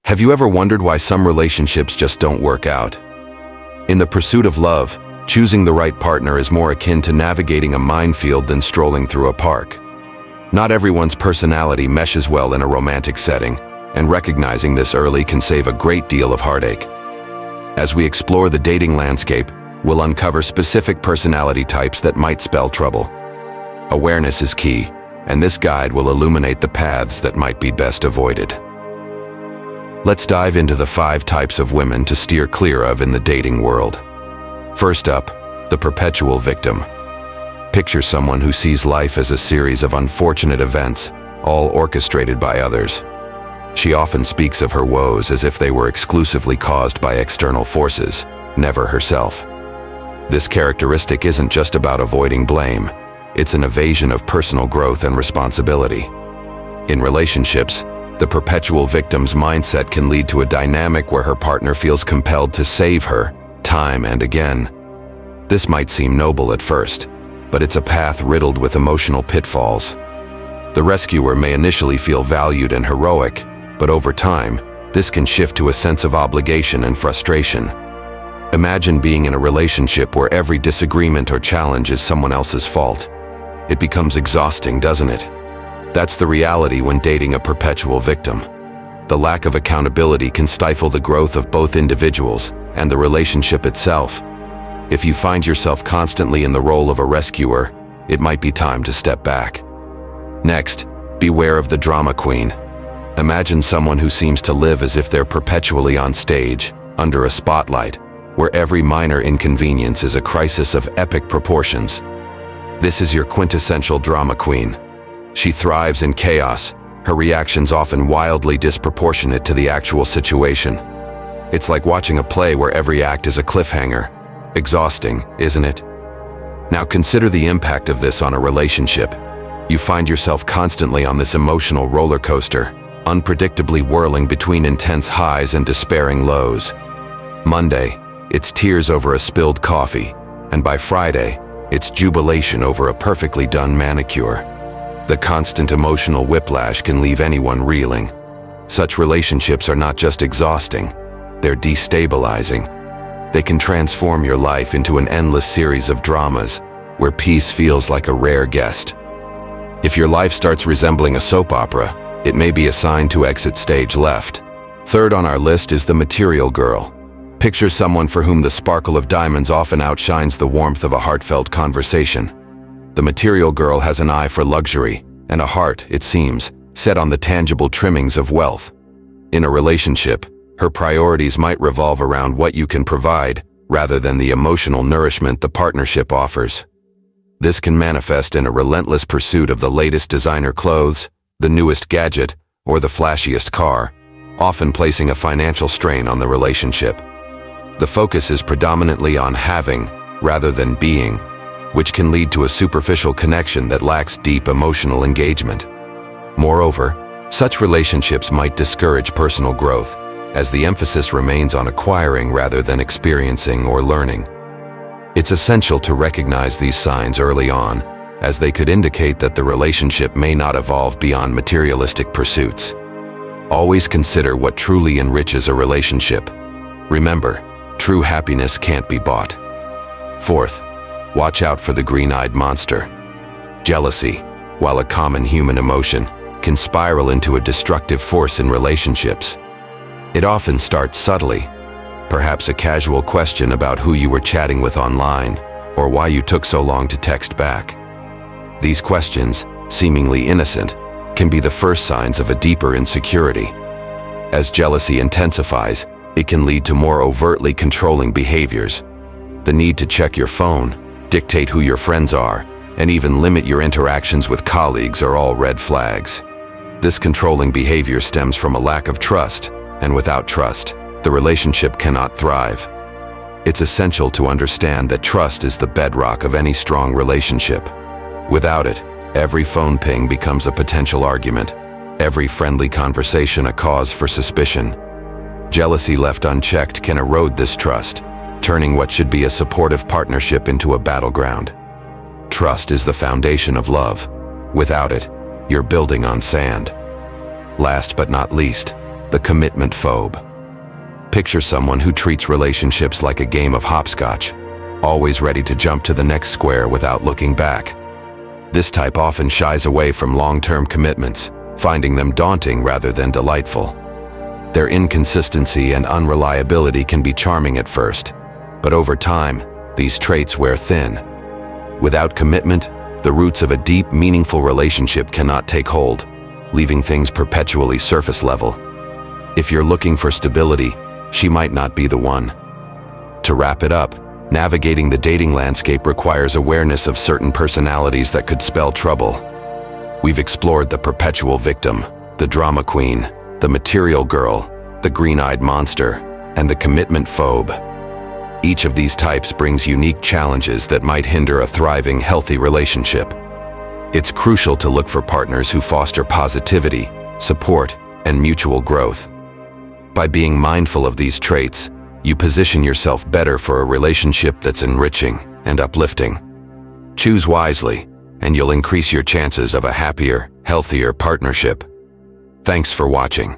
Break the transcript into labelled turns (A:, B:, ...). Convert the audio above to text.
A: Have you ever wondered why some relationships just don't work out? In the pursuit of love, choosing the right partner is more akin to navigating a minefield than strolling through a park. Not everyone's personality meshes well in a romantic setting, and recognizing this early can save a great deal of heartache. As we explore the dating landscape, we'll uncover specific personality types that might spell trouble. Awareness is key, and this guide will illuminate the paths that might be best avoided. Let's dive into the 5 types of women to steer clear of in the dating world. First up, the perpetual victim. Picture someone who sees life as a series of unfortunate events, all orchestrated by others. She often speaks of her woes as if they were exclusively caused by external forces, never herself. This characteristic isn't just about avoiding blame, it's an evasion of personal growth and responsibility. In relationships, the perpetual victim's mindset can lead to a dynamic where her partner feels compelled to save her, time and again. This might seem noble at first, but it's a path riddled with emotional pitfalls. The rescuer may initially feel valued and heroic, but over time, this can shift to a sense of obligation and frustration. Imagine being in a relationship where every disagreement or challenge is someone else's fault. It becomes exhausting, doesn't it? That's the reality when dating a perpetual victim. The lack of accountability can stifle the growth of both individuals and the relationship itself. If you find yourself constantly in the role of a rescuer, it might be time to step back. Next, beware of the drama queen. Imagine someone who seems to live as if they're perpetually on stage, under a spotlight, where every minor inconvenience is a crisis of epic proportions. This is your quintessential drama queen. She thrives in chaos, her reactions often wildly disproportionate to the actual situation. It's like watching a play where every act is a cliffhanger. Exhausting, isn't it? Now consider the impact of this on a relationship. You find yourself constantly on this emotional roller coaster, unpredictably whirling between intense highs and despairing lows. Monday, it's tears over a spilled coffee, and by Friday, it's jubilation over a perfectly done manicure. The constant emotional whiplash can leave anyone reeling. Such relationships are not just exhausting, they're destabilizing. They can transform your life into an endless series of dramas, where peace feels like a rare guest. If your life starts resembling a soap opera, it may be a sign to exit stage left. Third on our list is the material girl. Picture someone for whom the sparkle of diamonds often outshines the warmth of a heartfelt conversation. The material girl has an eye for luxury, and a heart, it seems, set on the tangible trimmings of wealth. In a relationship, her priorities might revolve around what you can provide, rather than the emotional nourishment the partnership offers. This can manifest in a relentless pursuit of the latest designer clothes, the newest gadget, or the flashiest car, often placing a financial strain on the relationship. The focus is predominantly on having, rather than being, which can lead to a superficial connection that lacks deep emotional engagement. Moreover, such relationships might discourage personal growth, as the emphasis remains on acquiring rather than experiencing or learning. It's essential to recognize these signs early on, as they could indicate that the relationship may not evolve beyond materialistic pursuits. Always consider what truly enriches a relationship. Remember, true happiness can't be bought. Fourth, watch out for the green-eyed monster. Jealousy, while a common human emotion, can spiral into a destructive force in relationships. It often starts subtly, perhaps a casual question about who you were chatting with online, or why you took so long to text back. These questions, seemingly innocent, can be the first signs of a deeper insecurity. As jealousy intensifies, it can lead to more overtly controlling behaviors. The need to check your phone, dictate who your friends are, and even limit your interactions with colleagues are all red flags. This controlling behavior stems from a lack of trust, and without trust, the relationship cannot thrive. It's essential to understand that trust is the bedrock of any strong relationship. Without it, every phone ping becomes a potential argument, every friendly conversation a cause for suspicion. Jealousy left unchecked can erode this trust, turning what should be a supportive partnership into a battleground. Trust is the foundation of love. Without it, you're building on sand. Last but not least, The commitment phobe. Picture someone who treats relationships like a game of hopscotch, always ready to jump to the next square without looking back. This type often shies away from long-term commitments, finding them daunting rather than delightful. Their inconsistency and unreliability can be charming at first, but over time, these traits wear thin. Without commitment, the roots of a deep, meaningful relationship cannot take hold, leaving things perpetually surface level. If you're looking for stability, she might not be the one. To wrap it up, navigating the dating landscape requires awareness of certain personalities that could spell trouble. We've explored the perpetual victim, the drama queen, the material girl, the green-eyed monster, and the commitment phobe. Each of these types brings unique challenges that might hinder a thriving, healthy relationship. It's crucial to look for partners who foster positivity, support, and mutual growth. By being mindful of these traits, you position yourself better for a relationship that's enriching and uplifting. Choose wisely, and you'll increase your chances of a happier, healthier partnership. Thanks for watching.